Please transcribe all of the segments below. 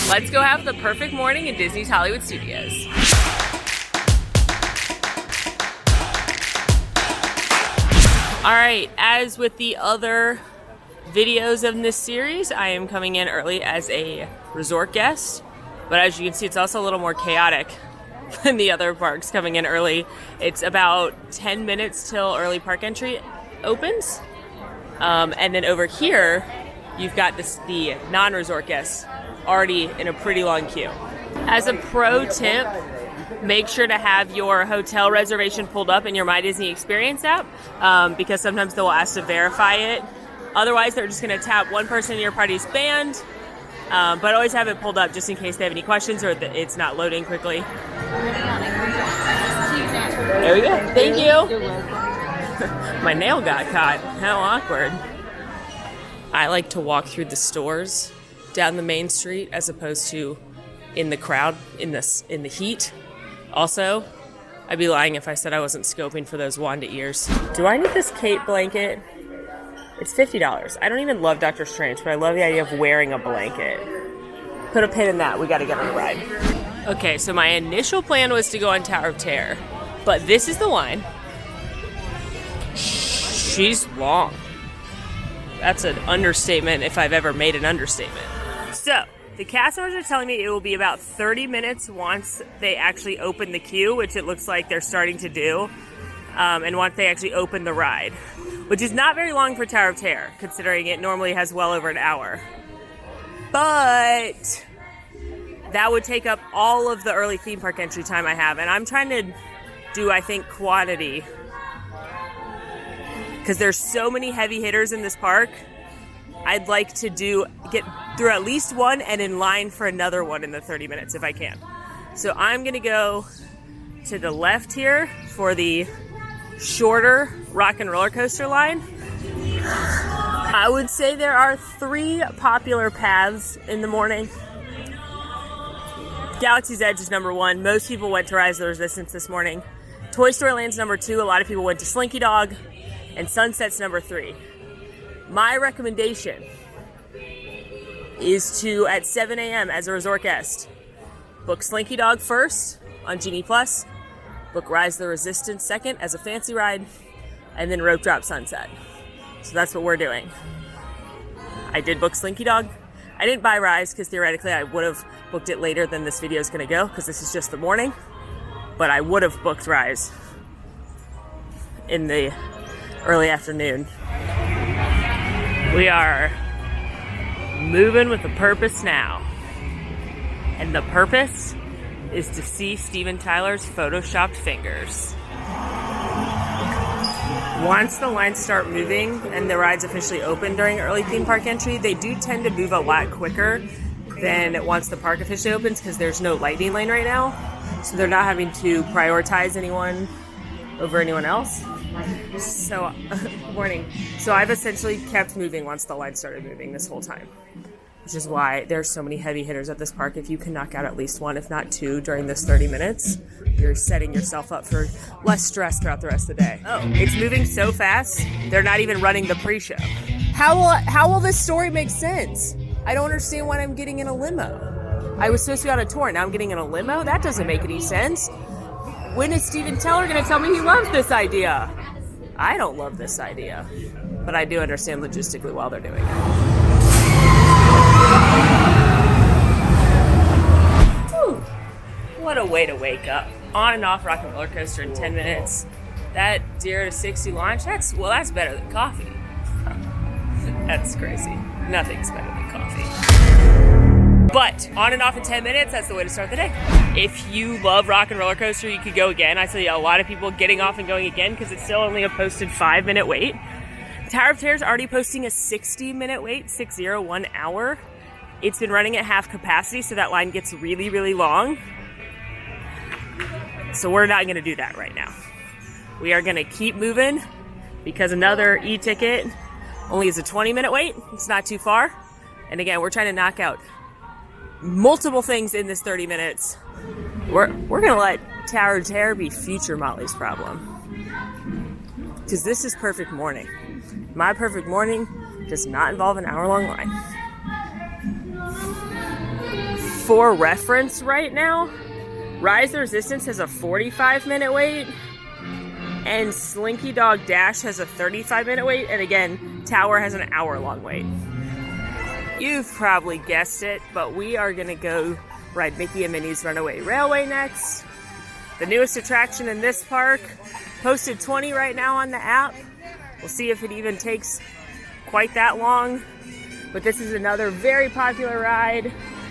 Let's go have the perfect morning in Disney's Hollywood Studios. All right, as with the other videos of this series, I am coming in early as a resort guest, but as you can see, it's also a little more chaotic than the other parks coming in early. It's about 10 minutes till early park entry opens. And then over here, you've got the non-resort guests already in a pretty long queue. As a pro tip, make sure to have your hotel reservation pulled up in your My Disney Experience app, because sometimes they'll ask to verify it. Otherwise, they're just going to tap one person in your party's band, but always have it pulled up just in case they have any questions or it's not loading quickly. There we go. Thank you. You're welcome. My nail got caught. How awkward. I like to walk through the stores down the main street as opposed to in the crowd in the heat. Also, I'd be lying if I said I wasn't scoping for those Wanda ears. Do I need this cape blanket? It's $50. I don't even love Doctor Strange, but I love the idea of wearing a blanket. Put a pin in that. We got to get on the ride. Okay, so my initial plan was to go on Tower of Terror, but this is the line. She's long. That's an understatement if I've ever made an understatement. So, the cast members are telling me it will be about 30 minutes once they actually open the queue, which it looks like they're starting to do, and once they actually open the ride, which is not very long for Tower of Terror, considering it normally has well over an hour. But that would take up all of the early theme park entry time I have, and I'm trying to do, I think, quantity, because there's so many heavy hitters in this park. I'd like to get through at least one and in line for another one in the 30 minutes if I can. So I'm going to go to the left here for the shorter rock and roller coaster line. I would say there are 3 popular paths in the morning. Galaxy's Edge is number 1. Most people went to Rise of the Resistance this morning. Toy Story Land's number 2. A lot of people went to Slinky Dog. And Sunset's number 3. My recommendation is to, at 7 a.m. as a resort guest, book Slinky Dog first on Genie Plus, book Rise of the Resistance second as a fancy ride, and then Rope Drop Sunset. So that's what we're doing. I did book Slinky Dog. I didn't buy Rise because theoretically I would have booked it later than this video is going to go because this is just the morning, but I would have booked Rise in the early afternoon. We are moving with a purpose now. And the purpose is to see Steven Tyler's photoshopped fingers. Once the lines start moving and the rides officially open during early theme park entry, they do tend to move a lot quicker than once the park officially opens because there's no lightning lane right now. So they're not having to prioritize anyone over anyone else. So, morning. So I've essentially kept moving once the line started moving this whole time, which is why there's so many heavy hitters at this park. If you can knock out at least 1, if not 2, during this 30 minutes, you're setting yourself up for less stress throughout the rest of the day. Oh, it's moving so fast, they're not even running the pre-show. How will this story make sense? I don't understand why I'm getting in a limo. I was supposed to be on a tour, now I'm getting in a limo? That doesn't make any sense. When is Steven Tyler going to tell me he loves this idea? I don't love this idea, but I do understand logistically while they're doing it. Whew. What a way to wake up. On and off rock and roller coaster in 10 minutes. That 0 to 60 launch, that's better than coffee. That's crazy. Nothing's better than coffee. But on and off in 10 minutes, that's the way to start the day. If you love rock and roller coaster, you could go again. I see a lot of people getting off and going again because it's still only a posted 5-minute wait. Tower of Terror is already posting a 60-minute wait, 1 hour. It's been running at half capacity, so that line gets really, really long. So we're not going to do that right now. We are going to keep moving because another e-ticket only is a 20-minute wait. It's not too far. And again, we're trying to knock out multiple things in this 30 minutes. We're going to let Tower of Terror be future Molly's problem. Because this is perfect morning. My perfect morning does not involve an hour-long line. For reference right now, Rise the Resistance has a 45-minute wait, and Slinky Dog Dash has a 35-minute wait, and again, Tower has an hour-long wait. You've probably guessed it, but we are gonna go ride Mickey and Minnie's Runaway Railway next. The newest attraction in this park, posted 20 right now on the app. We'll see if it even takes quite that long, but this is another very popular ride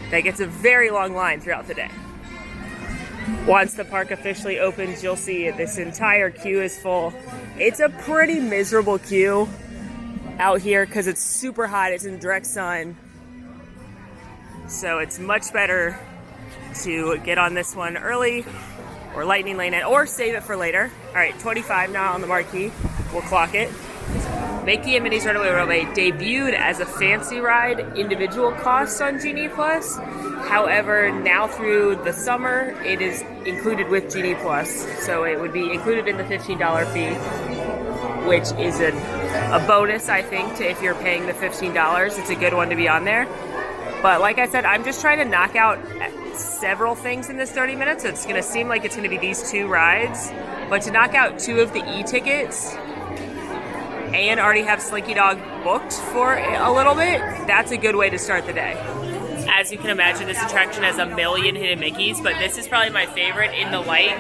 that gets a very long line throughout the day. Once the park officially opens, you'll see this entire queue is full. It's a pretty miserable queue out here because it's super hot, it's in direct sun. So it's much better to get on this one early or lightning lane it or save it for later. All right, 25 now on the marquee. We'll clock it. Mickey and Minnie's Runaway Roadway debuted as a fancy ride individual cost on Genie Plus. However, now through the summer, it is included with Genie Plus. So it would be included in the $15 fee, which is a bonus, I think, to if you're paying the $15. It's a good one to be on there. But like I said, I'm just trying to knock out several things in this 30 minutes. So it's going to seem like it's going to be these two rides. But to knock out 2 of the e-tickets and already have Slinky Dog booked for a little bit, that's a good way to start the day. As you can imagine, this attraction has a million hidden Mickeys, but this is probably my favorite in the light.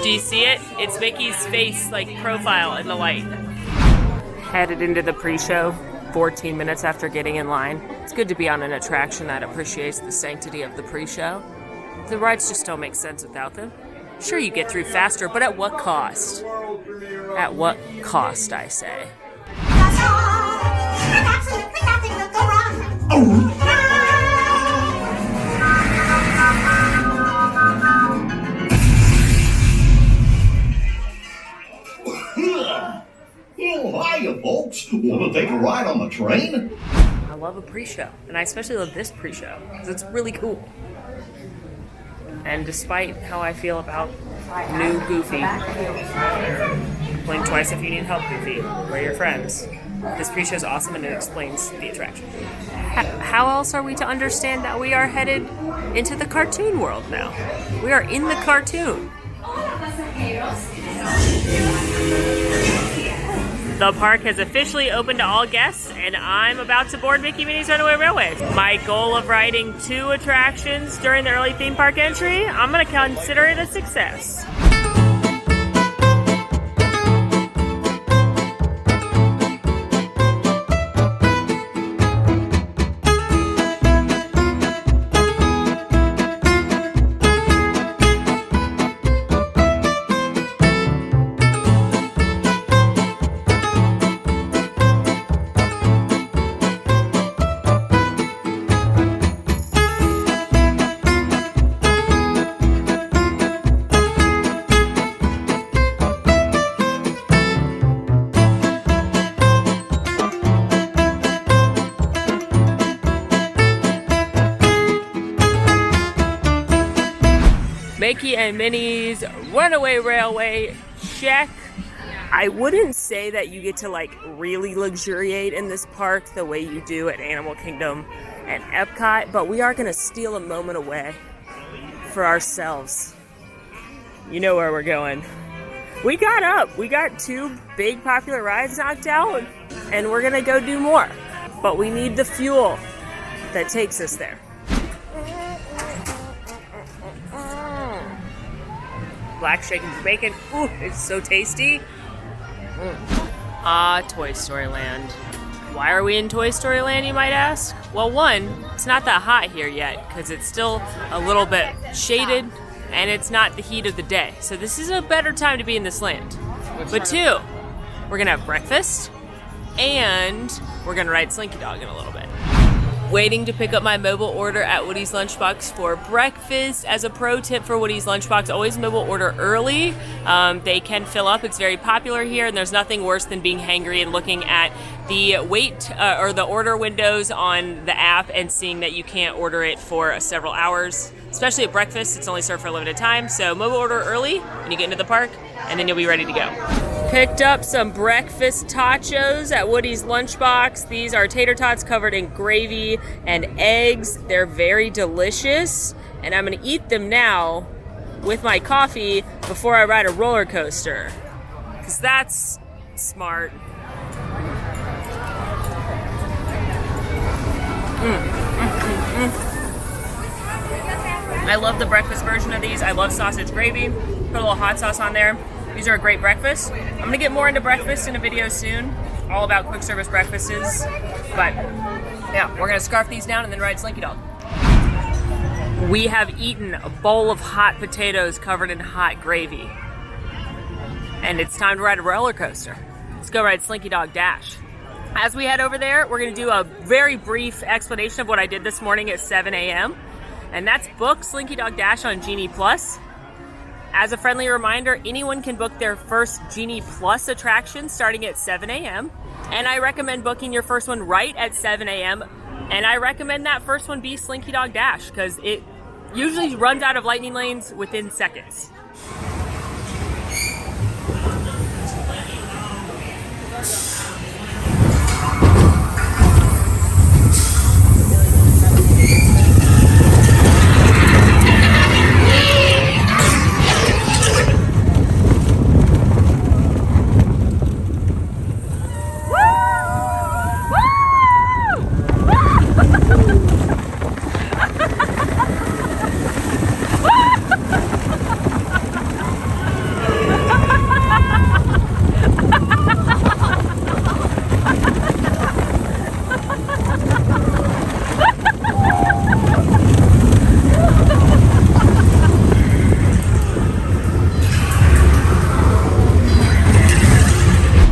Do you see it? It's Mickey's face, like, profile in the light. Headed into the pre-show 14 minutes after getting in line. It's good to be on an attraction that appreciates the sanctity of the pre-show. The rides just don't make sense without them. Sure, you get through faster, but at what cost? At what cost, I say? Well, hiya, folks. Want to take a ride on the train? I love a pre-show, and I especially love this pre-show, because it's really cool. And despite how I feel about new Goofy, blink twice if you need help, Goofy. We're your friends. This pre-show is awesome, and it explains the attraction. How else are we to understand that we are headed into the cartoon world now? We are in the cartoon. The park has officially opened to all guests, and I'm about to board Mickey Minnie's Runaway Railway. My goal of riding 2 attractions during the early theme park entry, I'm going to consider it a success. Mickey and Minnie's Runaway Railway, check. I wouldn't say that you get to like really luxuriate in this park the way you do at Animal Kingdom and Epcot, but we are going to steal a moment away for ourselves. You know where we're going. We got up. We got 2 big popular rides knocked out, and we're going to go do more. But we need the fuel that takes us there. Black shaken bacon. Ooh, it's so tasty. Toy Story Land. Why are we in Toy Story Land, you might ask? Well, one, it's not that hot here yet because it's still a little bit shaded and it's not the heat of the day. So this is a better time to be in this land. But 2, we're gonna have breakfast and we're gonna ride Slinky Dog in a little bit. Waiting to pick up my mobile order at Woody's Lunchbox for breakfast. As a pro tip for Woody's Lunchbox, always mobile order early. They can fill up. It's very popular here, and there's nothing worse than being hangry and looking at the wait or the order windows on the app and seeing that you can't order it for several hours. Especially at breakfast, it's only served for a limited time. So mobile order early when you get into the park, and then you'll be ready to go. Picked up some breakfast tachos at Woody's Lunchbox. These are tater tots covered in gravy and eggs. They're very delicious, and I'm gonna eat them now with my coffee before I ride a roller coaster, because that's smart. I love the breakfast version of these. I love sausage gravy. Put a little hot sauce on there. These are a great breakfast. I'm gonna get more into breakfast in a video soon, all about quick service breakfasts. But yeah, we're gonna scarf these down and then ride Slinky Dog. We have eaten a bowl of hot potatoes covered in hot gravy. And it's time to ride a roller coaster. Let's go ride Slinky Dog Dash. As we head over there, we're gonna do a very brief explanation of what I did this morning at 7 a.m. And that's book Slinky Dog Dash on Genie Plus. As a friendly reminder, anyone can book their first Genie Plus attraction starting at 7 a.m. And I recommend booking your first one right at 7 a.m. And I recommend that first one be Slinky Dog Dash, because it usually runs out of lightning lanes within seconds.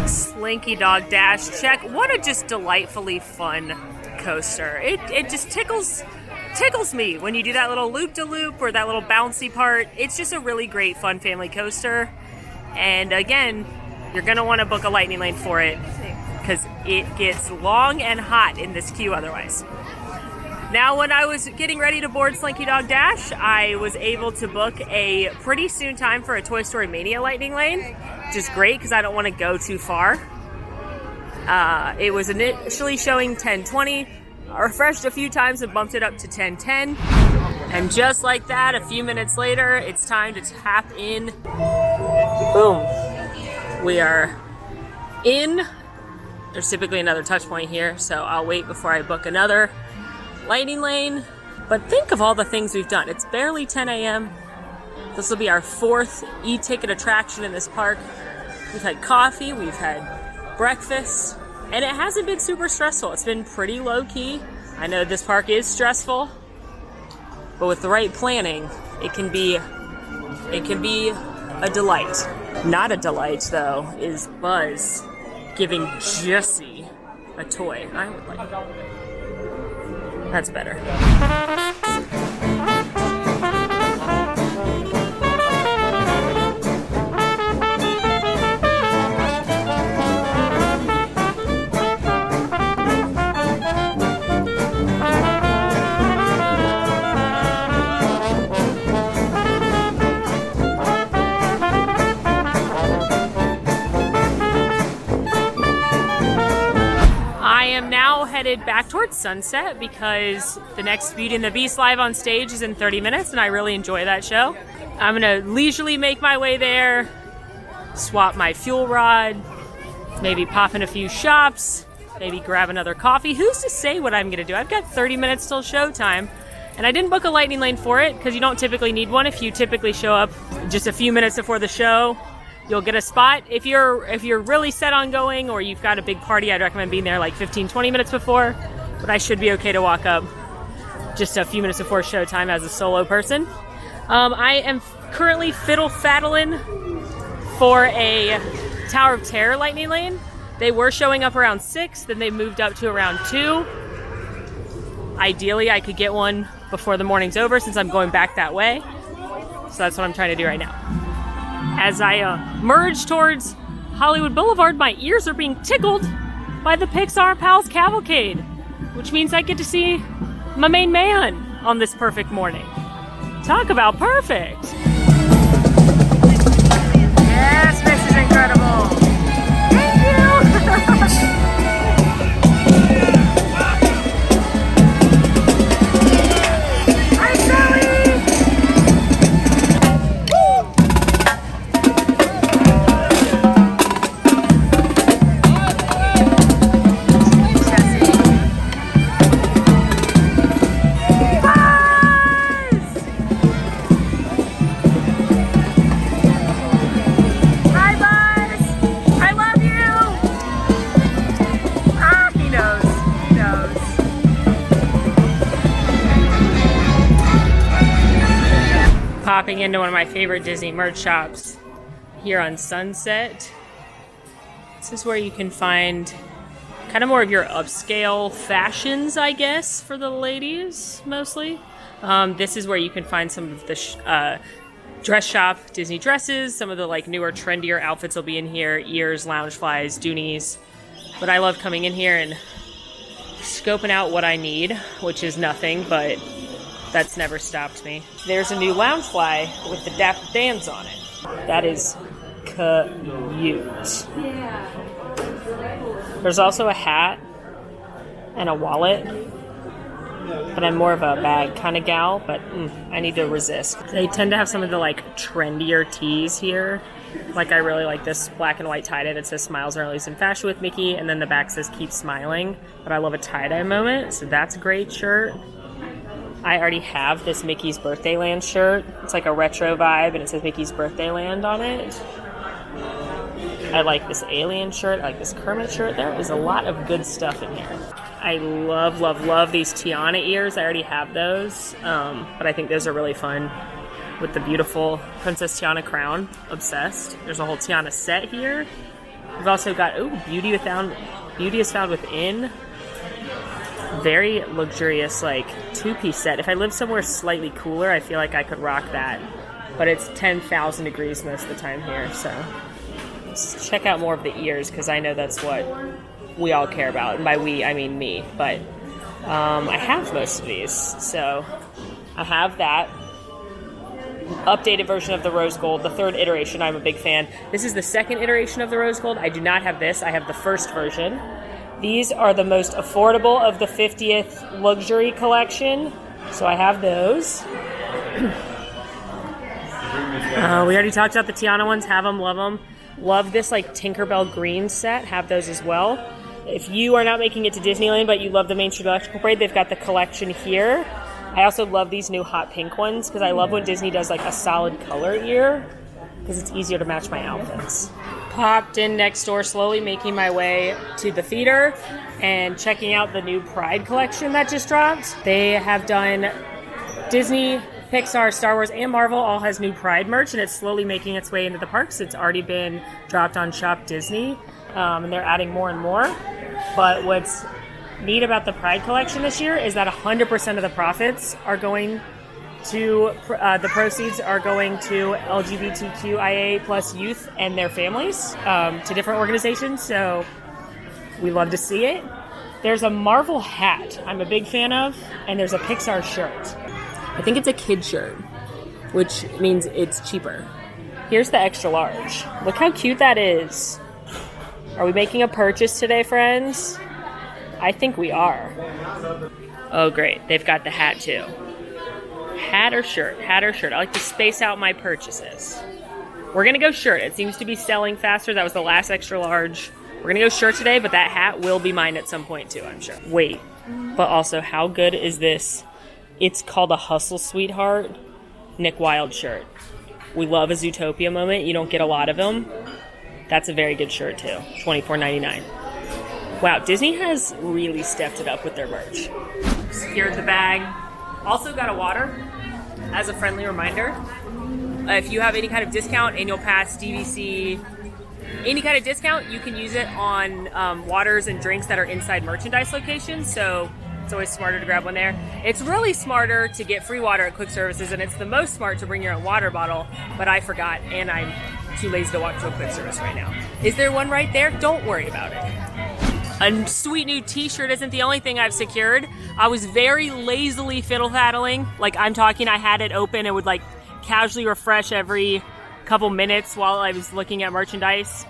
Slinky Dog Dash, check. What a just delightfully fun coaster. It just tickles me when you do that little loop-de-loop or that little bouncy part. It's just a really great fun family coaster. And again, you're gonna want to book a lightning lane for it, because it gets long and hot in this queue otherwise. Now, when I was getting ready to board Slinky Dog Dash, I was able to book a pretty soon time for a Toy Story Mania lightning lane, which is great because I don't want to go too far. It was initially showing 10:20. I refreshed a few times and bumped it up to 10:10. And just like that, a few minutes later, it's time to tap in. Boom. We are in. There's typically another touch point here, so I'll wait before I book another lightning lane. But think of all the things we've done. It's barely 10 a.m. This will be our fourth e-ticket attraction in this park. We've had coffee, we've had breakfast, and it hasn't been super stressful. It's been pretty low-key. I know this park is stressful, but with the right planning, it can be a delight. Not a delight, though, is Buzz giving Jessie a toy. I would like that. That's better. Headed back towards Sunset because the next Beauty and the Beast live on stage is in 30 minutes and I really enjoy that show. I'm gonna leisurely make my way there, swap my fuel rod, maybe pop in a few shops, maybe grab another coffee. Who's to say what I'm gonna do? I've got 30 minutes till showtime, and I didn't book a lightning lane for it because you don't typically need one. If you typically show up just a few minutes before the show, you'll get a spot. If you're really set on going or you've got a big party, I'd recommend being there like 15-20 minutes before, but I should be okay to walk up just a few minutes before showtime as a solo person. I am currently fiddle-faddling for a Tower of Terror lightning lane. They were showing up around 6, then they moved up to around 2. Ideally, I could get one before the morning's over since I'm going back that way. So that's what I'm trying to do right now. As I merge towards Hollywood Boulevard, my ears are being tickled by the Pixar Pals Cavalcade, which means I get to see my main man on this perfect morning. Talk about perfect! Yes, this is incredible! Popping into one of my favorite Disney merch shops here on Sunset. This is where you can find kind of more of your upscale fashions, I guess, for the ladies, mostly. This is where you can find some of the dress shop Disney dresses. Some of the like newer, trendier outfits will be in here. Ears, Loungeflies, Doonies. But I love coming in here and scoping out what I need, which is nothing, but that's never stopped me. There's a new Loungefly with the Dapper Dans on it. That is cute. There's also a hat and a wallet, but I'm more of a bag kind of gal, but I need to resist. They tend to have some of the like trendier tees here. Like I really like this black and white tie-dye that says Smiles are always in fashion with Mickey, and then the back says Keep Smiling, but I love a tie-dye moment, so that's a great shirt. I already have this Mickey's Birthday Land shirt. It's like a retro vibe, and it says Mickey's Birthday Land on it. I like this Alien shirt. I like this Kermit shirt. There is a lot of good stuff in here. I love, love, love these Tiana ears. I already have those, but I think those are really fun with the beautiful Princess Tiana crown. Obsessed. There's a whole Tiana set here. We've also got, Beauty is Found Within. Very luxurious, like, two-piece set. If I lived somewhere slightly cooler, I feel like I could rock that. But it's 10,000 degrees most of the time here, so let's check out more of the ears, because I know that's what we all care about. And by we, I mean me. But I have most of these, so I have that. Updated version of the rose gold, the third iteration. I'm a big fan. This is the second iteration of the rose gold. I do not have this. I have the first version. These are the most affordable of the 50th luxury collection, so I have those. We already talked about the Tiana ones. Have them, love them. Love this like Tinkerbell green set. Have those as well. If you are not making it to Disneyland, but you love the Main Street Electrical Parade, they've got the collection here. I also love these new hot pink ones because I love when Disney does like a solid color ear because it's easier to match my outfits. Popped in next door, slowly making my way to the theater and checking out the new Pride collection that just dropped. They have done Disney, Pixar, Star Wars, and Marvel all has new Pride merch, and it's slowly making its way into the parks. It's already been dropped on Shop Disney, and they're adding more and more. But what's neat about the Pride collection this year is that 100% of the profits are going to the proceeds are going to LGBTQIA plus youth and their families to different organizations, so we love to see it. There's a Marvel hat I'm a big fan of, and there's a Pixar shirt. I think it's a kid shirt, which means it's cheaper. Here's the extra large. Look how cute that is. Are we making a purchase today, friends? I think we are. Oh great, they've got the hat too. Hat or shirt? Hat or shirt? I like to space out my purchases. We're going to go shirt. It seems to be selling faster. That was the last extra large. We're going to go shirt today, but that hat will be mine at some point too, I'm sure. Wait, but also how good is this? It's called a Hustle Sweetheart Nick Wilde shirt. We love a Zootopia moment. You don't get a lot of them. That's a very good shirt too. $24.99. Wow, Disney has really stepped it up with their merch. Secured the bag. Also got a water as a friendly reminder. If you have any kind of discount, annual pass, DVC, any kind of discount, you can use it on waters and drinks that are inside merchandise locations. So it's always smarter to grab one there. It's really smarter to get free water at quick services, and it's the most smart to bring your own water bottle, but I forgot, and I'm too lazy to walk to a quick service right now. Is there one right there? Don't worry about it. A sweet new t-shirt isn't the only thing I've secured. I was very lazily fiddle-faddling. Like, I'm talking, I had it open and would like casually refresh every couple minutes while I was looking at merchandise.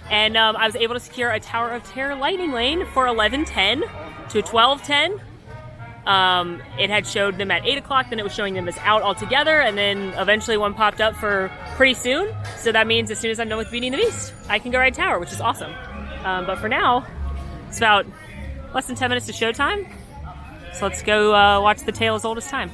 And I was able to secure a Tower of Terror lightning lane for 11:10 to 12:10. It had showed them at 8 o'clock, then it was showing them as out altogether, and then eventually one popped up for pretty soon. So that means as soon as I'm done with Beauty and the Beast, I can go ride Tower, which is awesome. But for now, it's about less than 10 minutes to showtime. So let's go watch The Tale as Old as Time.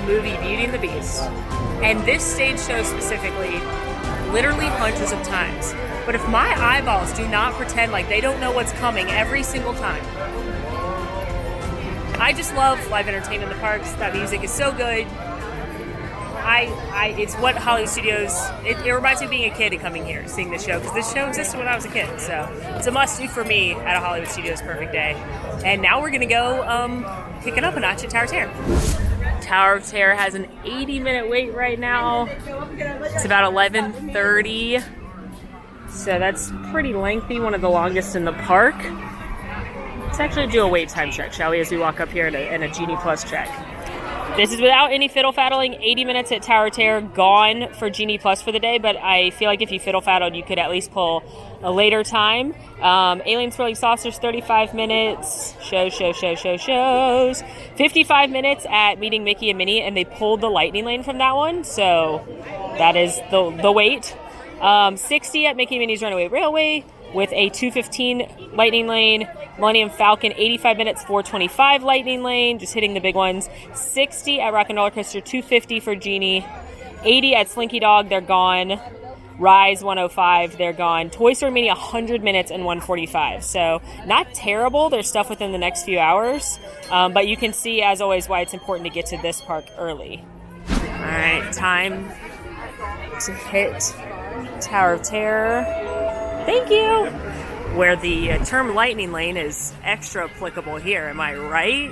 Movie Beauty and the Beast, and this stage show specifically literally hundreds of times. But if my eyeballs do not pretend like they don't know what's coming every single time, I just love live entertainment in the parks. That music is so good. It's what Hollywood Studios, it reminds me of being a kid and coming here, seeing this show, because this show existed when I was a kid, so it's a must-do for me at a Hollywood Studios perfect day. And now we're going to go kick it up a notch at Tower of Terror. Tower of Terror has an 80-minute wait right now. It's about 11:30, so that's pretty lengthy, one of the longest in the park. Let's actually do a wait time check, shall we, as we walk up here in a Genie Plus check. This is without any fiddle-faddling. 80 minutes at Tower of Terror, gone for Genie Plus for the day, but I feel like if you fiddle-faddled, you could at least pull a later time. Alien Swirling Saucers, 35 minutes. Shows. 55 minutes at Meeting Mickey and Minnie, and they pulled the lightning lane from that one, so that is the wait. 60 at Mickey and Minnie's Runaway Railway with a 2:15 lightning lane. Millennium Falcon, 85 minutes, 4:25 lightning lane, just hitting the big ones. 60 at Rock and Roller Coaster, 2:50 for Genie. 80 at Slinky Dog, they're gone. Rise 105, they're gone. Toy Story Mania 100 minutes and 145. So not terrible. There's stuff within the next few hours. But you can see, as always, why it's important to get to this park early. All right, time to hit Tower of Terror. Thank you. Where the term lightning lane is extra applicable here, am I right?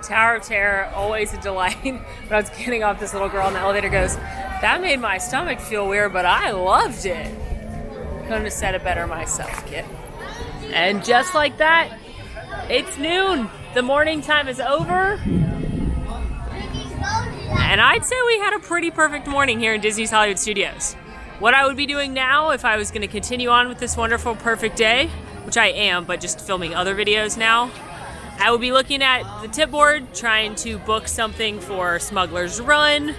Tower of Terror, always a delight. When I was getting off, this little girl in the elevator goes, "That made my stomach feel weird, but I loved it. Couldn't have said it better myself, kid." And just like that, it's noon. The morning time is over. And I'd say we had a pretty perfect morning here in Disney's Hollywood Studios. What I would be doing now if I was going to continue on with this wonderful perfect day, which I am, but just filming other videos now, I would be looking at the tip board, trying to book something for Smuggler's Run.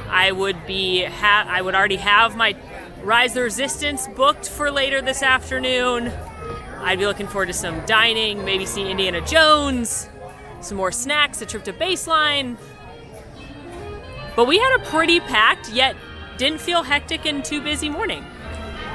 I would already have my Rise the Resistance booked for later this afternoon. I'd be looking forward to some dining, maybe see Indiana Jones, some more snacks, a trip to Baseline. But we had a pretty packed, yet didn't feel hectic and too busy morning.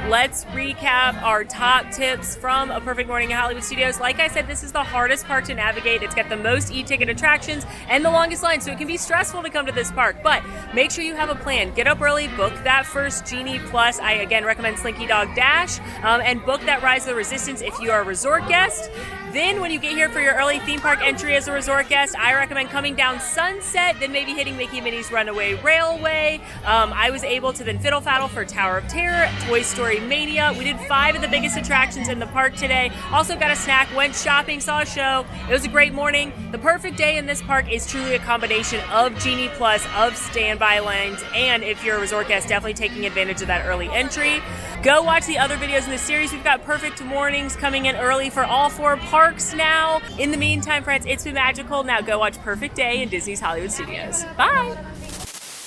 Let's recap our top tips from A Perfect Morning at Hollywood Studios. Like I said, this is the hardest park to navigate. It's got the most e-ticket attractions and the longest line, so it can be stressful to come to this park. But make sure you have a plan. Get up early, book that first Genie Plus. I, again, recommend Slinky Dog Dash, and book that Rise of the Resistance if you are a resort guest. Then when you get here for your early theme park entry as a resort guest, I recommend coming down Sunset, then maybe hitting Mickey and Minnie's Runaway Railway. I was able to then fiddle faddle for Tower of Terror, Toy Story Mania. We did 5 of the biggest attractions in the park today. Also got a snack, went shopping, saw a show. It was a great morning. The perfect day in this park is truly a combination of Genie Plus, of standby lanes, and if you're a resort guest, definitely taking advantage of that early entry. Go watch the other videos in the series. We've got perfect mornings coming in early for all 4 parks now. In the meantime, friends, it's been magical. Now go watch Perfect Day in Disney's Hollywood Studios. Bye!